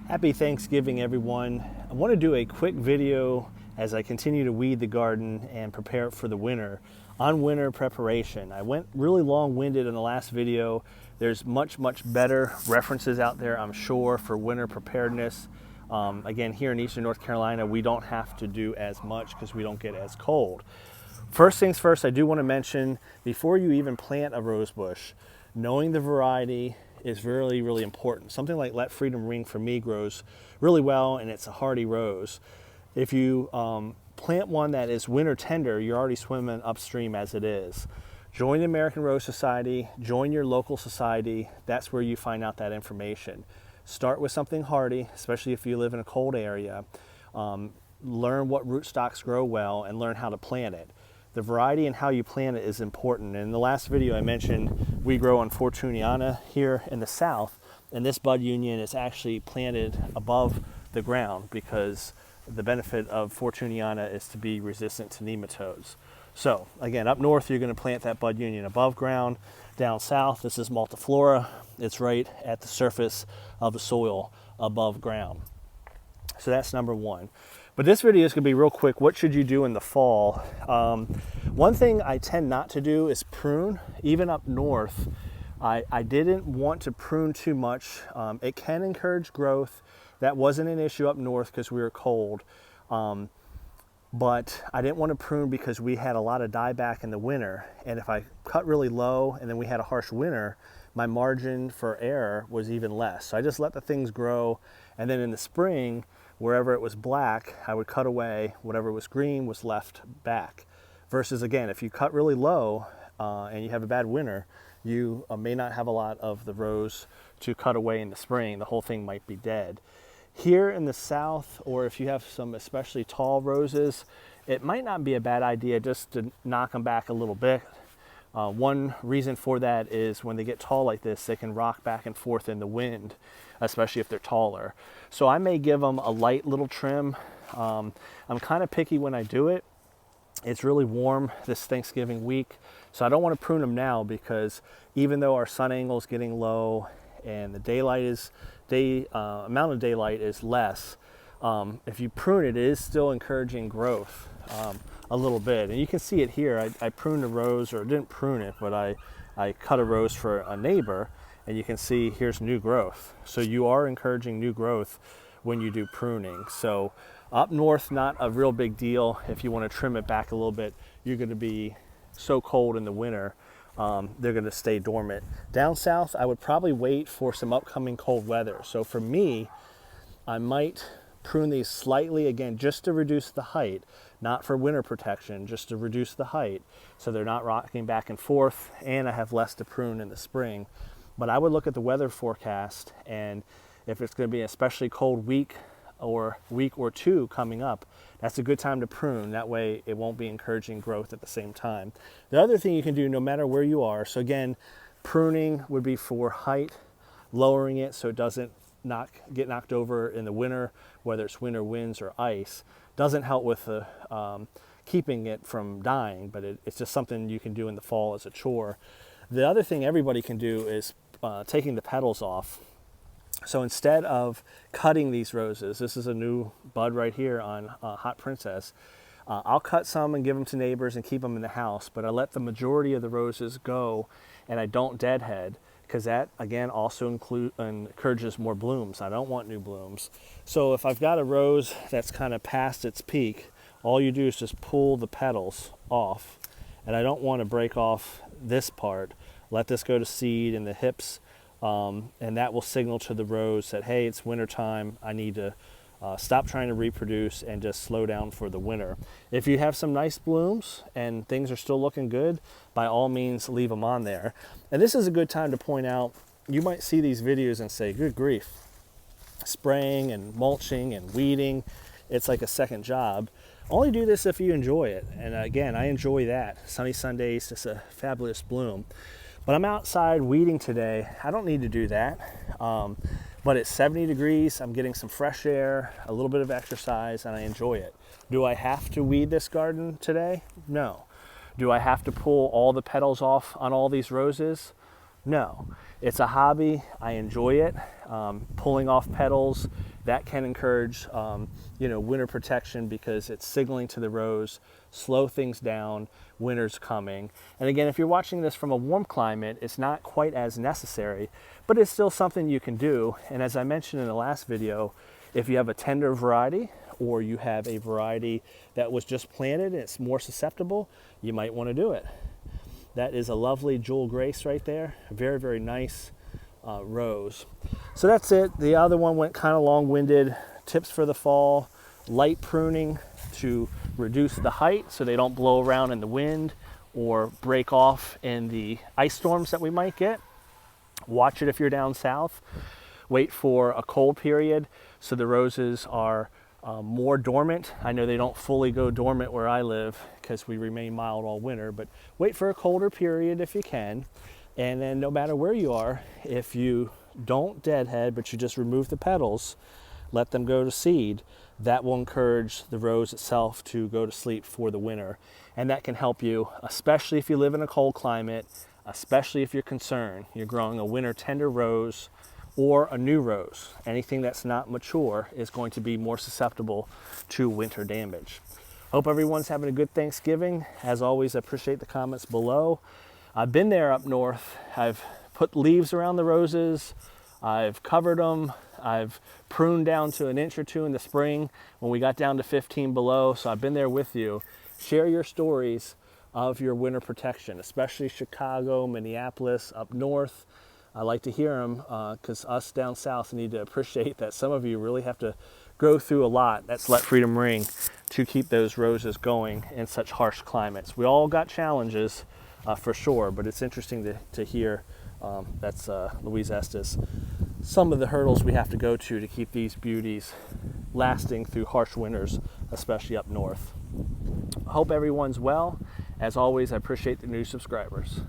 Happy Thanksgiving, everyone. I want to do a quick video as I continue to weed the garden and prepare it for the winter on winter preparation. I went really long-winded in the last video. There's much better references out there, I'm sure, for winter preparedness. Again, here in Eastern North Carolina, we don't have to do as much because we don't get as cold. First things first, I do want to mention, before you even plant a rose bush, knowing the variety is really important. Something like Let Freedom Ring for me grows really well, and it's a hardy rose. If you plant one that is winter tender, you're already swimming upstream as it is. Join the American Rose Society, join your local society. That's where you find out that information. Start with something hardy, especially if you live in a cold area. Learn what rootstocks grow well and learn how to plant it. The variety and how you plant it is important. In the last video I mentioned we grow on Fortuniana here in the south, and this bud union is actually planted above the ground because the benefit of Fortuniana is to be resistant to nematodes. So again, up north you're going to plant that bud union above ground. Down south, this is Multiflora. It's right at the surface of the soil above ground. So that's number one. But this video is going to be real quick. What should you do in the fall? One thing I tend not to do is prune. Even up north, I didn't want to prune too much. It can encourage growth. That wasn't an issue up north because we were cold. But I didn't want to prune because we had a lot of dieback in the winter. And if I cut really low and then we had a harsh winter, my margin for error was even less. So I just let the things grow. And then in the spring, wherever it was black, I would cut away. Whatever was green was left back. Versus again, if you cut really low and you have a bad winter, you may not have a lot of the rose to cut away in the spring. The whole thing might be dead. Here in the south, or if you have some especially tall roses, it might not be a bad idea just to knock them back a little bit. One reason for that is when they get tall like this, they can rock back and forth in the wind, especially if they're taller. So I may give them a light little trim. I'm kind of picky when I do it. It's really warm this Thanksgiving week, so I don't want to prune them now because even though our sun angle is getting low and the amount of daylight is less, if you prune it, it is still encouraging growth a little bit. And you can see it here. I pruned a rose, or didn't prune it, but I cut a rose for a neighbor, and you can see here's new growth. So you are encouraging new growth when you do pruning. So up north, not a real big deal. If you want to trim it back a little bit, you're going to be so cold in the winter, they're going to stay dormant. Down south, I would probably wait for some upcoming cold weather. So for me, I might prune these slightly, again, just to reduce the height, not for winter protection, just to reduce the height so they're not rocking back and forth, and I have less to prune in the spring. But I would look at the weather forecast, and if it's going to be an especially cold week or two coming up, that's a good time to prune. That way it won't be encouraging growth at the same time. The other thing you can do no matter where you are, so again, pruning would be for height, lowering it so it doesn't get knocked over in the winter, whether it's winter winds or ice. Doesn't help with the keeping it from dying, but it's just something you can do in the fall as a chore. The other thing everybody can do is taking the petals off. So instead of cutting these roses, this is a new bud right here on Hot Princess, I'll cut some and give them to neighbors and keep them in the house, but I let the majority of the roses go and I don't deadhead, because that again also encourages more blooms. I don't want new blooms. So if I've got a rose that's kind of past its peak, all you do is just pull the petals off, and I don't want to break off this part. Let this go to seed in the hips, and that will signal to the rose that, hey, it's winter time. I need to stop trying to reproduce and just slow down for the winter. If you have some nice blooms and things are still looking good, by all means leave them on there. And this is a good time to point out, you might see these videos and say, good grief, spraying and mulching and weeding, it's like a second job. Only do this if you enjoy it. And again, I enjoy that. Sunny Sundays, just a fabulous bloom. But I'm outside weeding today. I don't need to do that. But it's 70 degrees. I'm getting some fresh air, a little bit of exercise, and I enjoy it. Do I have to weed this garden today? No. Do I have to pull all the petals off on all these roses? No. It's a hobby. I enjoy it. Pulling off petals that can encourage winter protection, because it's signaling to the rose, slow things down, winter's coming. And again, if you're watching this from a warm climate, it's not quite as necessary, but it's still something you can do. And as I mentioned in the last video, if you have a tender variety, or you have a variety that was just planted and it's more susceptible, you might want to do it. That is a lovely Jewel Grace right there. Very, very nice rose. So that's it. The other one went kind of long-winded. Tips for the fall: light pruning to reduce the height so they don't blow around in the wind or break off in the ice storms that we might get. Watch it if you're down south. Wait for a cold period so the roses are more dormant. I know they don't fully go dormant where I live because we remain mild all winter, but wait for a colder period if you can. And then no matter where you are, if you don't deadhead, but you just remove the petals, let them go to seed, that will encourage the rose itself to go to sleep for the winter. And that can help you, especially if you live in a cold climate, especially if you're concerned you're growing a winter tender rose or a new rose. Anything that's not mature is going to be more susceptible to winter damage. Hope everyone's having a good Thanksgiving. As always, I appreciate the comments below. I've been there up north. I've put leaves around the roses. I've covered them. I've pruned down to an inch or two in the spring when we got down to 15 below. So I've been there with you. Share your stories of your winter protection, especially Chicago, Minneapolis, up north. I like to hear them because us down south need to appreciate that some of you really have to go through a lot. That's Let Freedom Ring, to keep those roses going in such harsh climates. We all got challenges for sure, but it's interesting to hear that's Louise Estes, some of the hurdles we have to go to keep these beauties lasting through harsh winters, especially up north. I hope everyone's well. As always, I appreciate the new subscribers.